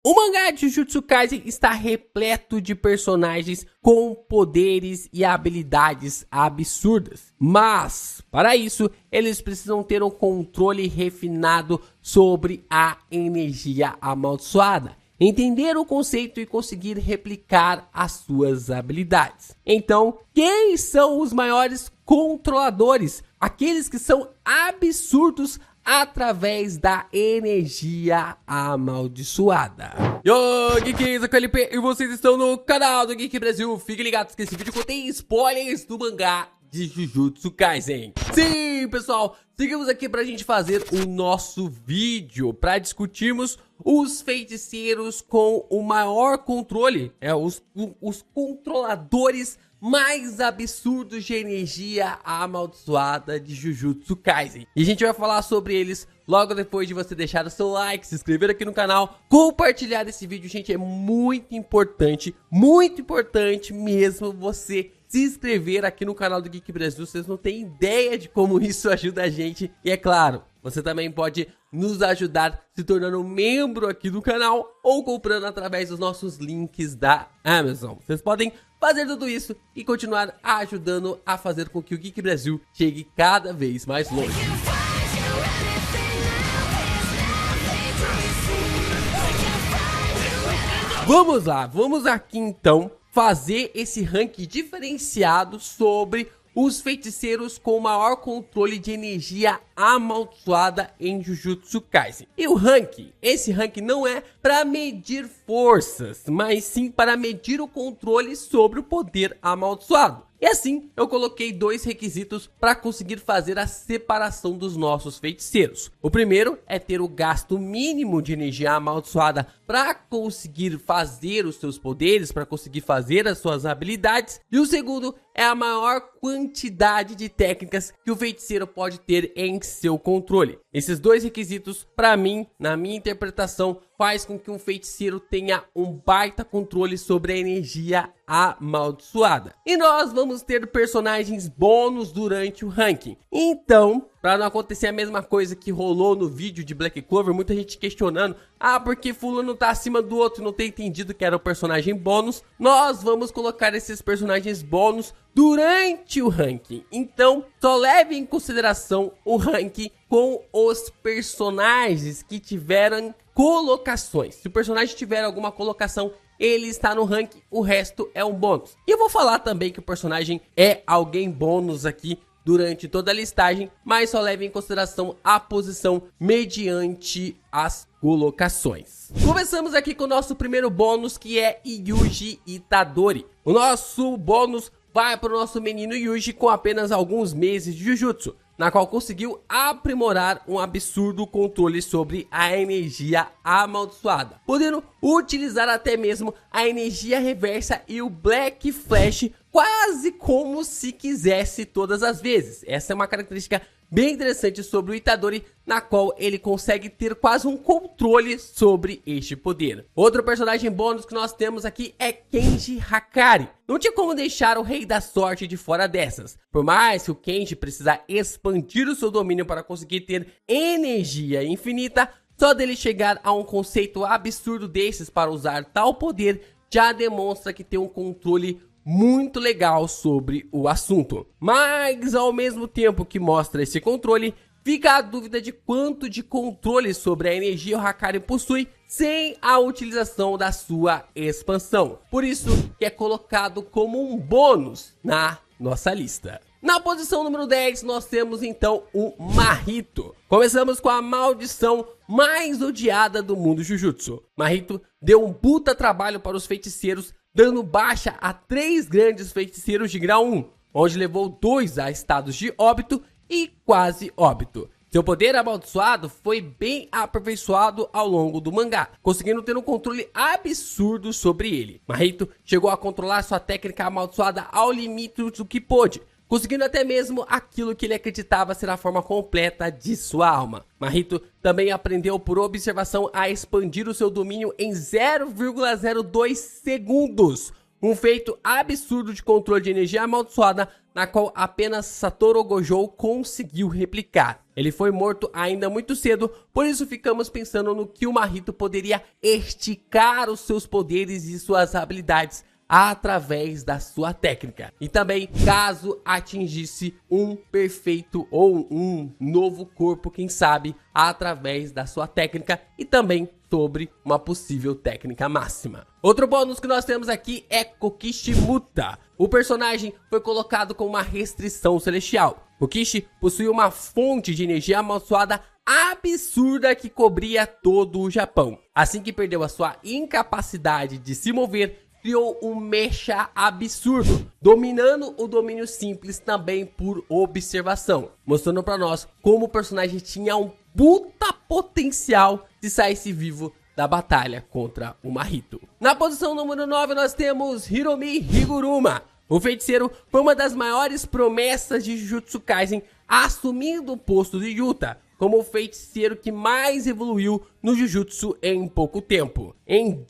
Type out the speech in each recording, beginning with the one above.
O mangá de Jujutsu Kaisen está repleto de personagens com poderes e habilidades absurdas. Mas, para isso, eles precisam ter um controle refinado sobre a energia amaldiçoada, entender o conceito e conseguir replicar as suas habilidades. Então, quem são os maiores controladores? Aqueles que são absurdos através da energia amaldiçoada. Yo, Geeks, aqui é o LP e vocês estão no canal do Geek Brasil. Fiquem ligados que esse vídeo contém spoilers do mangá de Jujutsu Kaisen. Sim, pessoal, seguimos aqui pra gente fazer o nosso vídeo, pra discutirmos os feiticeiros com o maior controle, os controladores mais absurdos de energia amaldiçoada de Jujutsu Kaisen. E a gente vai falar sobre eles logo depois de você deixar o seu like, se inscrever aqui no canal, compartilhar esse vídeo. Gente, é muito importante mesmo você se inscrever aqui no canal do Geek Brasil. Vocês não têm ideia de como isso ajuda a gente. E é claro, você também pode nos ajudar se tornando membro aqui do canal ou comprando através dos nossos links da Amazon. Vocês podem fazer tudo isso e continuar ajudando a fazer com que o Geek Brasil chegue cada vez mais longe. Vamos lá, vamos aqui então fazer esse ranking diferenciado sobre os feiticeiros com maior controle de energia amaldiçoada em Jujutsu Kaisen. E o ranking, esse ranking não é para medir forças, mas sim para medir o controle sobre o poder amaldiçoado. E assim, eu coloquei dois requisitos para conseguir fazer a separação dos nossos feiticeiros. O primeiro é ter o gasto mínimo de energia amaldiçoada para conseguir fazer os seus poderes, para conseguir fazer as suas habilidades. E o segundo é a maior quantidade de técnicas que o feiticeiro pode ter em seu controle. Esses dois requisitos, para mim, na minha interpretação, faz com que um feiticeiro tenha um baita controle sobre a energia amaldiçoada. E nós vamos ter personagens bônus durante o ranking. Então, para não acontecer a mesma coisa que rolou no vídeo de Black Clover, muita gente questionando, porque fulano tá acima do outro e não tem entendido que era o personagem bônus, nós vamos colocar esses personagens bônus durante o ranking. Então, só leve em consideração o ranking com os personagens que tiveram colocações. Se o personagem tiver alguma colocação, ele está no ranking, o resto é um bônus. E eu vou falar também que o personagem é alguém bônus aqui durante toda a listagem, mas só leve em consideração a posição mediante as colocações. Começamos aqui com o nosso primeiro bônus, que é Yuji Itadori. O nosso bônus vai para o nosso menino Yuji com apenas alguns meses de Jujutsu, na qual conseguiu aprimorar um absurdo controle sobre a energia amaldiçoada, podendo utilizar até mesmo a energia reversa e o Black Flash quase como se quisesse todas as vezes. Essa é uma característica bem interessante sobre o Itadori, na qual ele consegue ter quase um controle sobre este poder. Outro personagem bônus que nós temos aqui é Kenji Hakari. Não tinha como deixar o Rei da Sorte de fora dessas. Por mais que o Kenji precisa expandir o seu domínio para conseguir ter energia infinita, só dele chegar a um conceito absurdo desses para usar tal poder já demonstra que tem um controle muito legal sobre o assunto. Mas ao mesmo tempo que mostra esse controle, fica a dúvida de quanto de controle sobre a energia o Hakari possui sem a utilização da sua expansão. Por isso que é colocado como um bônus na nossa lista. Na posição número 10 nós temos então o Mahito. Começamos com a maldição mais odiada do mundo Jujutsu. Mahito deu um puta trabalho para os feiticeiros, dando baixa a 3 grandes feiticeiros de grau 1, onde levou 2 a estados de óbito e quase óbito. Seu poder amaldiçoado foi bem aperfeiçoado ao longo do mangá, conseguindo ter um controle absurdo sobre ele. Mahito chegou a controlar sua técnica amaldiçoada ao limite do que pôde, conseguindo até mesmo aquilo que ele acreditava ser a forma completa de sua alma. Mahito também aprendeu por observação a expandir o seu domínio em 0,02 segundos, um feito absurdo de controle de energia amaldiçoada, na qual apenas Satoru Gojo conseguiu replicar. Ele foi morto ainda muito cedo, por isso ficamos pensando no que o Mahito poderia esticar os seus poderes e suas habilidades através da sua técnica. E também, caso atingisse um perfeito ou um novo corpo, quem sabe, através da sua técnica e também sobre uma possível técnica máxima. Outro bônus que nós temos aqui é Kokishi Muta. O personagem foi colocado com uma restrição celestial. Kokishi possui uma fonte de energia amaldiçoada absurda que cobria todo o Japão. Assim que perdeu a sua incapacidade de se mover, criou um mecha absurdo, dominando o domínio simples também por observação, mostrando pra nós como o personagem tinha um puta potencial de sair-se vivo da batalha contra o Mahito. Na posição número 9 nós temos Hiromi Higuruma. O feiticeiro foi uma das maiores promessas de Jujutsu Kaisen, assumindo o posto de Yuta como o feiticeiro que mais evoluiu no Jujutsu em pouco tempo. Em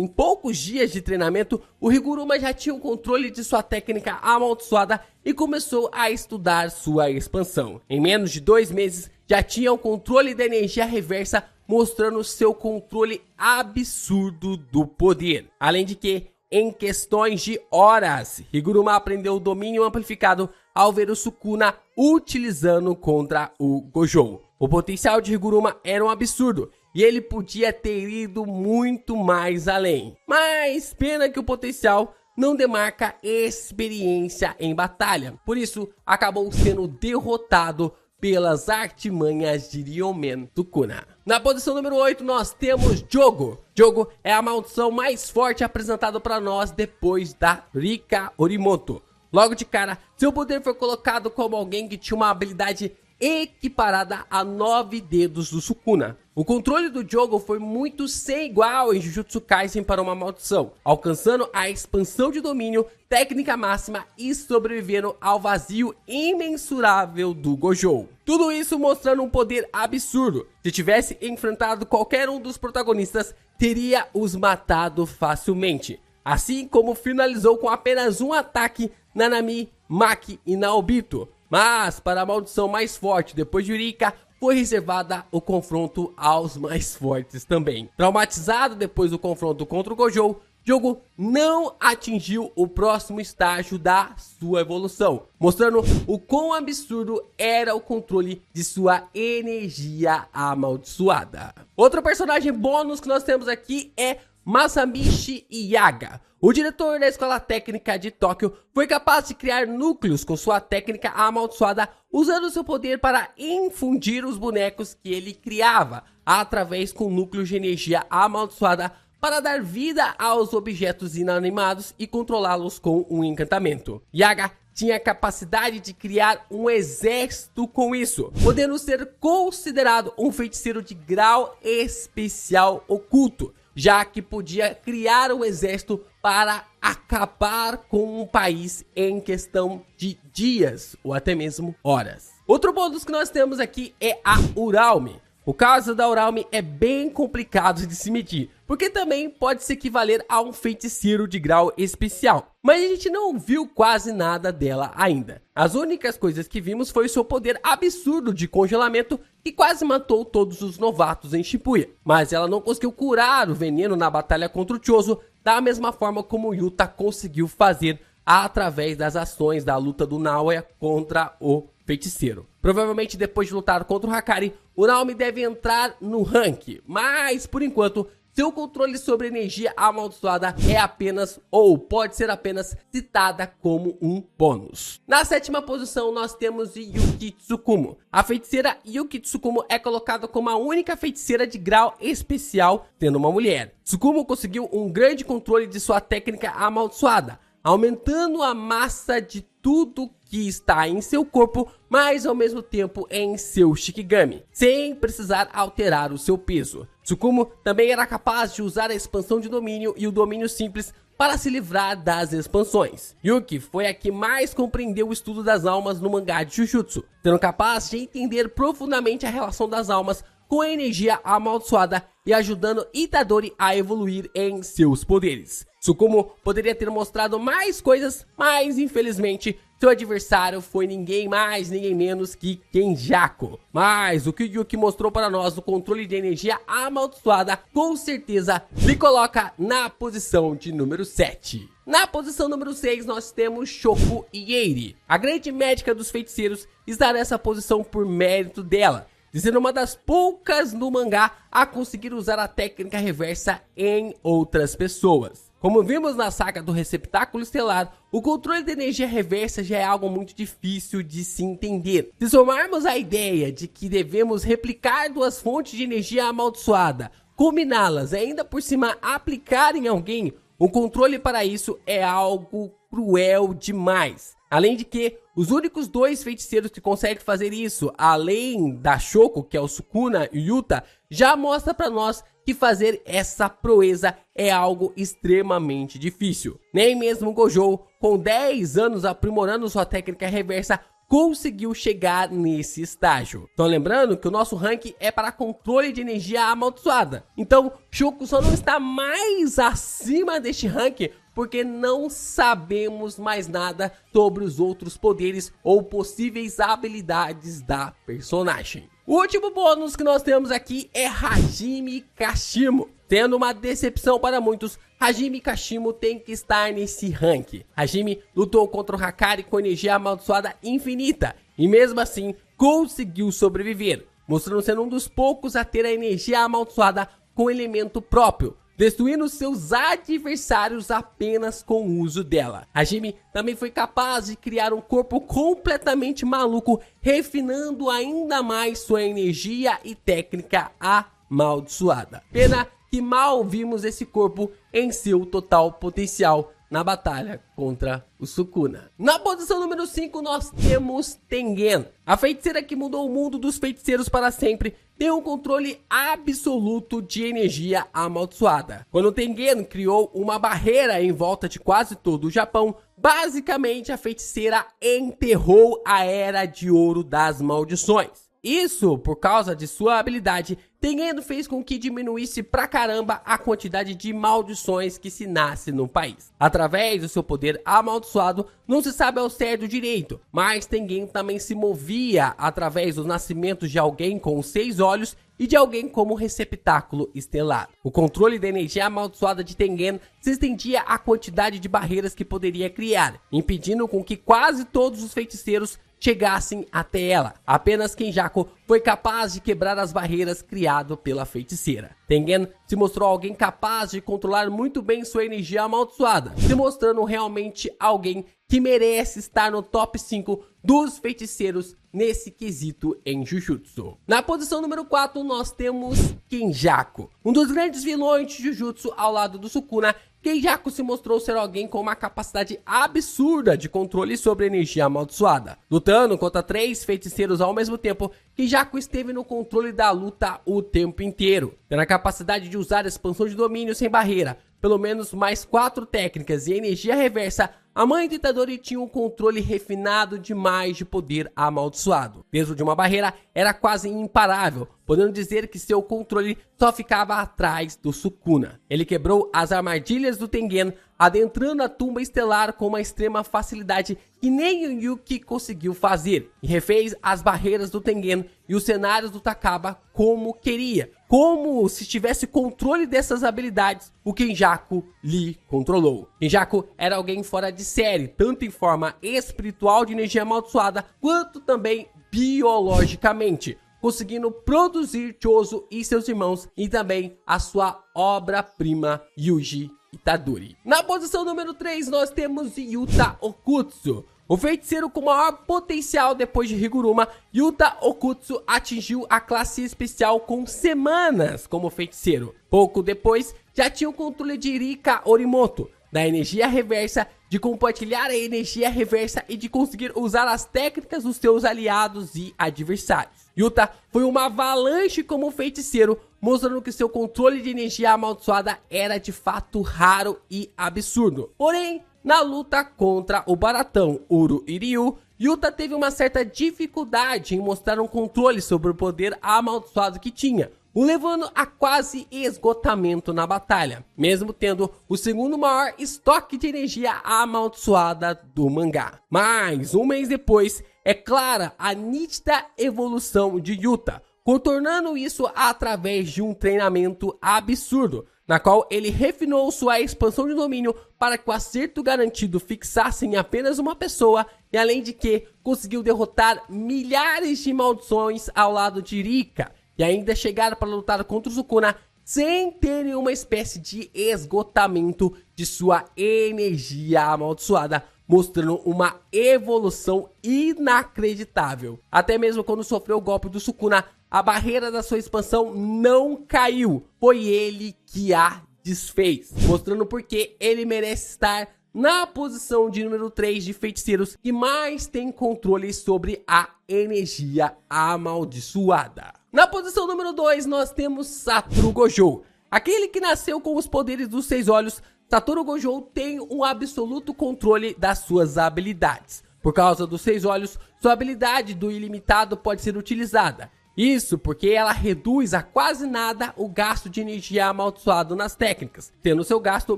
poucos dias de treinamento, o Higuruma já tinha o controle de sua técnica amaldiçoada e começou a estudar sua expansão. Em menos de 2 meses, já tinha o controle da energia reversa, mostrando seu controle absurdo do poder. Além de que, em questões de horas, Higuruma aprendeu o domínio amplificado ao ver o Sukuna utilizando contra o Gojo. O potencial de Higuruma era um absurdo e ele podia ter ido muito mais além. Mas pena que o potencial não demarca experiência em batalha. Por isso, acabou sendo derrotado pelas artimanhas de Ryomen Sukuna. Na posição número 8 nós temos Jogo. Jogo é a maldição mais forte apresentada para nós depois da Rika Orimoto. Logo de cara, seu poder foi colocado como alguém que tinha uma habilidade equiparada a 9 dedos do Sukuna. O controle do Jogo foi muito sem igual em Jujutsu Kaisen para uma maldição, alcançando a expansão de domínio, técnica máxima e sobrevivendo ao vazio imensurável do Gojo. Tudo isso mostrando um poder absurdo. Se tivesse enfrentado qualquer um dos protagonistas, teria os matado facilmente. Assim como finalizou com apenas um ataque Nanami, Maki e Naobito. Mas para a maldição mais forte depois de Rika, foi reservada o confronto aos mais fortes também. Traumatizado depois do confronto contra o Gojo, Jogo não atingiu o próximo estágio da sua evolução, mostrando o quão absurdo era o controle de sua energia amaldiçoada. Outro personagem bônus que nós temos aqui é Masamichi Yaga. O diretor da Escola Técnica de Tóquio foi capaz de criar núcleos com sua técnica amaldiçoada, usando seu poder para infundir os bonecos que ele criava, através com núcleos de energia amaldiçoada, para dar vida aos objetos inanimados e controlá-los com um encantamento. Yaga tinha a capacidade de criar um exército com isso, podendo ser considerado um feiticeiro de grau especial oculto, já que podia criar um exército para acabar com um país em questão de dias ou até mesmo horas. Outro bônus que nós temos aqui é a Uraume. O caso da Uraume é bem complicado de se medir, porque também pode se equivaler a um feiticeiro de grau especial, mas a gente não viu quase nada dela ainda. As únicas coisas que vimos foi o seu poder absurdo de congelamento, que quase matou todos os novatos em Shibuya, mas ela não conseguiu curar o veneno na batalha contra o Chozo, da mesma forma como Yuta conseguiu fazer através das ações da luta do Naoya contra o feiticeiro. Provavelmente depois de lutar contra o Hakari, o Naomi deve entrar no rank, mas por enquanto seu controle sobre energia amaldiçoada é apenas, ou pode ser apenas, citada como um bônus. Na 7ª posição nós temos Yuki Tsukumo. A feiticeira Yuki Tsukumo é colocada como a única feiticeira de grau especial, sendo uma mulher. Tsukumo conseguiu um grande controle de sua técnica amaldiçoada, aumentando a massa de tudo que está em seu corpo, mas ao mesmo tempo em seu Shikigami, sem precisar alterar o seu peso. Tsukumo também era capaz de usar a expansão de domínio e o domínio simples para se livrar das expansões. Yuki foi a que mais compreendeu o estudo das almas no mangá de Jujutsu, sendo capaz de entender profundamente a relação das almas com a energia amaldiçoada e ajudando Itadori a evoluir em seus poderes. Tsukumo poderia ter mostrado mais coisas, mas infelizmente seu adversário foi ninguém mais, ninguém menos que Kenjaku. Mas o que o Yuki mostrou para nós no controle de energia amaldiçoada, com certeza lhe coloca na posição de número 7. Na posição número 6 nós temos Shoko Ieiri. A grande médica dos feiticeiros está nessa posição por mérito dela, de ser uma das poucas no mangá a conseguir usar a técnica reversa em outras pessoas. Como vimos na saga do receptáculo estelar, o controle de energia reversa já é algo muito difícil de se entender. Se somarmos a ideia de que devemos replicar duas fontes de energia amaldiçoada, combiná-las e ainda por cima aplicar em alguém, o controle para isso é algo cruel demais. Além de que, os únicos dois feiticeiros que conseguem fazer isso, além da Shoko, que é o Sukuna e o Yuta, já mostra para nós que fazer essa proeza é algo extremamente difícil. Nem mesmo Gojo, com 10 anos aprimorando sua técnica reversa, conseguiu chegar nesse estágio. Então lembrando que o nosso rank é para controle de energia amaldiçoada. Então Shoko só não está mais acima deste rank porque não sabemos mais nada sobre os outros poderes ou possíveis habilidades da personagem. O último bônus que nós temos aqui é Hajime Kashimo. Tendo uma decepção para muitos, Hajime Kashimo tem que estar nesse rank. Hajime lutou contra o Hakari com energia amaldiçoada infinita e mesmo assim conseguiu sobreviver, mostrando ser um dos poucos a ter a energia amaldiçoada com elemento próprio, destruindo seus adversários apenas com o uso dela. Hajime também foi capaz de criar um corpo completamente maluco, refinando ainda mais sua energia e técnica amaldiçoada. Pena que mal vimos esse corpo em seu total potencial na batalha contra o Sukuna. Na posição número 5 nós temos Tengen. A feiticeira que mudou o mundo dos feiticeiros para sempre tem um controle absoluto de energia amaldiçoada. Quando Tengen criou uma barreira em volta de quase todo o Japão, basicamente a feiticeira enterrou a Era de Ouro das Maldições. Isso, por causa de sua habilidade, Tengen fez com que diminuísse pra caramba a quantidade de maldições que se nasce no país. Através do seu poder amaldiçoado, não se sabe ao certo direito, mas Tengen também se movia através dos nascimentos de alguém com 6 olhos e de alguém como receptáculo estelar. O controle da energia amaldiçoada de Tengen se estendia à quantidade de barreiras que poderia criar, impedindo com que quase todos os feiticeiros chegassem até ela. Apenas Kenjaku foi capaz de quebrar as barreiras criadas pela feiticeira. Tengen se mostrou alguém capaz de controlar muito bem sua energia amaldiçoada, se mostrando realmente alguém que merece estar no top 5 dos feiticeiros nesse quesito em Jujutsu. Na posição número 4 nós temos Kenjaku, um dos grandes vilões de Jujutsu ao lado do Sukuna. Kenjaku se mostrou ser alguém com uma capacidade absurda de controle sobre a energia amaldiçoada. Lutando contra 3 feiticeiros ao mesmo tempo, Kenjaku esteve no controle da luta o tempo inteiro, tendo a capacidade de usar a expansão de domínio sem barreira, pelo menos mais 4 técnicas e energia reversa. A mãe do Itadori tinha um controle refinado demais de poder amaldiçoado. Dentro de uma barreira era quase imparável, podendo dizer que seu controle só ficava atrás do Sukuna. Ele quebrou as armadilhas do Tengen, adentrando a tumba estelar com uma extrema facilidade que nem o Yuki conseguiu fazer, e refez as barreiras do Tengen e os cenários do Takaba como queria. Como se tivesse controle dessas habilidades, o Kenjaku lhe controlou. Kenjaku era alguém fora de série, tanto em forma espiritual de energia amaldiçoada, quanto também biologicamente, conseguindo produzir Chozo e seus irmãos e também a sua obra-prima Yuji Itadori. Na posição número 3 nós temos Yuta Okutsu. O feiticeiro com maior potencial depois de Higuruma, Yuta Okutsu atingiu a classe especial com semanas como feiticeiro. Pouco depois, já tinha o controle de Rika Orimoto, da energia reversa, de compartilhar a energia reversa e de conseguir usar as técnicas dos seus aliados e adversários. Yuta foi uma avalanche como feiticeiro, mostrando que seu controle de energia amaldiçoada era de fato raro e absurdo. Porém, na luta contra o baratão Uru e Ryu, Yuta teve uma certa dificuldade em mostrar um controle sobre o poder amaldiçoado que tinha, o levando a quase esgotamento na batalha, mesmo tendo o segundo maior estoque de energia amaldiçoada do mangá. Mas, um mês depois, é clara a nítida evolução de Yuta, contornando isso através de um treinamento absurdo, na qual ele refinou sua expansão de domínio para que o acerto garantido fixasse em apenas uma pessoa, e além de que conseguiu derrotar milhares de maldições ao lado de Rika, e ainda chegar para lutar contra o Sukuna sem ter nenhuma espécie de esgotamento de sua energia amaldiçoada, mostrando uma evolução inacreditável. Até mesmo quando sofreu o golpe do Sukuna, a barreira da sua expansão não caiu, foi ele que a desfez, mostrando porque ele merece estar na posição de número 3 de feiticeiros que mais tem controle sobre a energia amaldiçoada. Na posição número 2 nós temos Satoru Gojo, aquele que nasceu com os poderes dos 6 olhos. Satoru Gojo tem um absoluto controle das suas habilidades. Por causa dos 6 olhos, sua habilidade do ilimitado pode ser utilizada. Isso porque ela reduz a quase nada o gasto de energia amaldiçoado nas técnicas, tendo seu gasto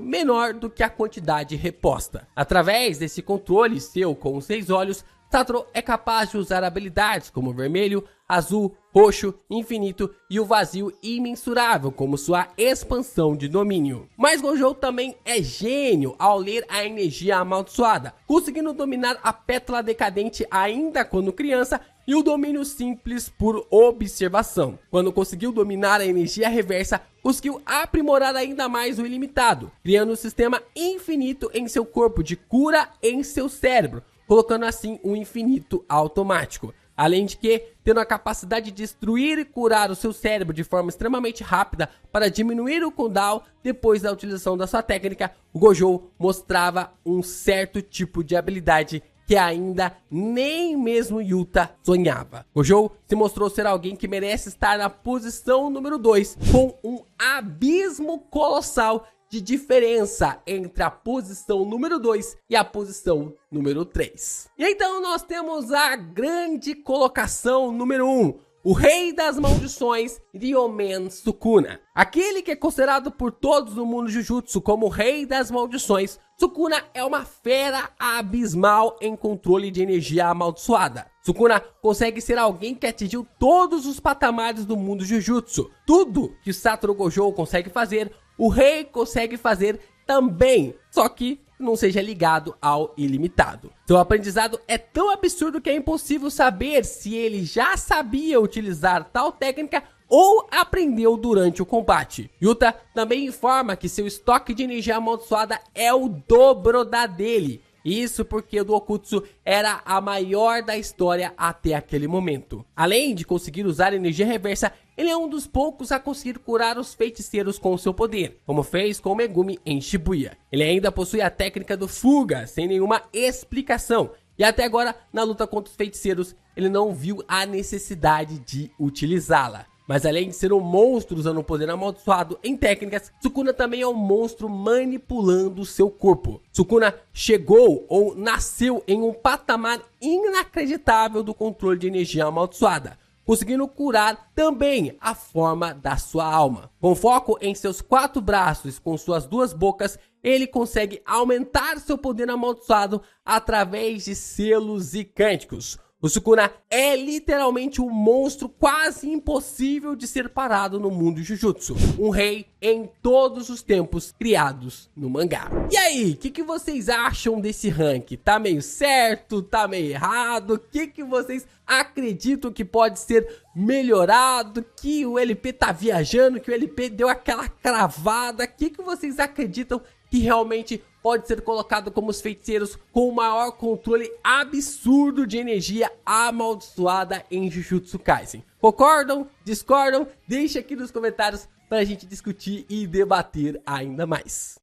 menor do que a quantidade reposta. Através desse controle seu com os 6 olhos, Satoru é capaz de usar habilidades como vermelho, azul, roxo, infinito e o vazio imensurável como sua expansão de domínio. Mas Gojo também é gênio ao ler a energia amaldiçoada, conseguindo dominar a pétala decadente ainda quando criança e o domínio simples por observação. Quando conseguiu dominar a energia reversa, conseguiu aprimorar ainda mais o ilimitado, criando um sistema infinito em seu corpo de cura em seu cérebro, colocando assim um infinito automático. Além de que, tendo a capacidade de destruir e curar o seu cérebro de forma extremamente rápida para diminuir o cooldown depois da utilização da sua técnica, o Gojo mostrava um certo tipo de habilidade que ainda nem mesmo Yuta sonhava. Gojo se mostrou ser alguém que merece estar na posição número 2, com um abismo colossal de diferença entre a posição número 2 e a posição número 3. E então nós temos a grande colocação número 1, o rei das maldições, Ryomen Sukuna. Aquele que é considerado por todos no mundo Jujutsu como o rei das maldições, Sukuna é uma fera abismal em controle de energia amaldiçoada. Sukuna consegue ser alguém que atingiu todos os patamares do mundo Jujutsu. Tudo que Satoru Gojo consegue fazer, o rei consegue fazer também, só que não seja ligado ao ilimitado. Seu aprendizado é tão absurdo que é impossível saber se ele já sabia utilizar tal técnica ou aprendeu durante o combate. Yuta também informa que seu estoque de energia amaldiçoada é o dobro da dele. Isso porque o do Okutsu era a maior da história até aquele momento. Além de conseguir usar energia reversa, ele é um dos poucos a conseguir curar os feiticeiros com o seu poder, como fez com o Megumi em Shibuya. Ele ainda possui a técnica do Fuga, sem nenhuma explicação. E até agora, na luta contra os feiticeiros, ele não viu a necessidade de utilizá-la. Mas além de ser um monstro usando o poder amaldiçoado em técnicas, Sukuna também é um monstro manipulando o seu corpo. Sukuna chegou ou nasceu em um patamar inacreditável do controle de energia amaldiçoada, conseguindo curar também a forma da sua alma. Com foco em seus 4 braços com suas 2 bocas, ele consegue aumentar seu poder amaldiçoado através de selos e cânticos. O Sukuna é literalmente um monstro quase impossível de ser parado no mundo Jujutsu. Um rei em todos os tempos criados no mangá. E aí, o que vocês acham desse rank? Tá meio certo? Tá meio errado? O que vocês acreditam que pode ser melhorado? Que o LP tá viajando? Que o LP deu aquela cravada? O que vocês acreditam que realmente pode ser colocado como os feiticeiros com o maior controle absurdo de energia amaldiçoada em Jujutsu Kaisen? Concordam? Discordam? Deixe aqui nos comentários para a gente discutir e debater ainda mais.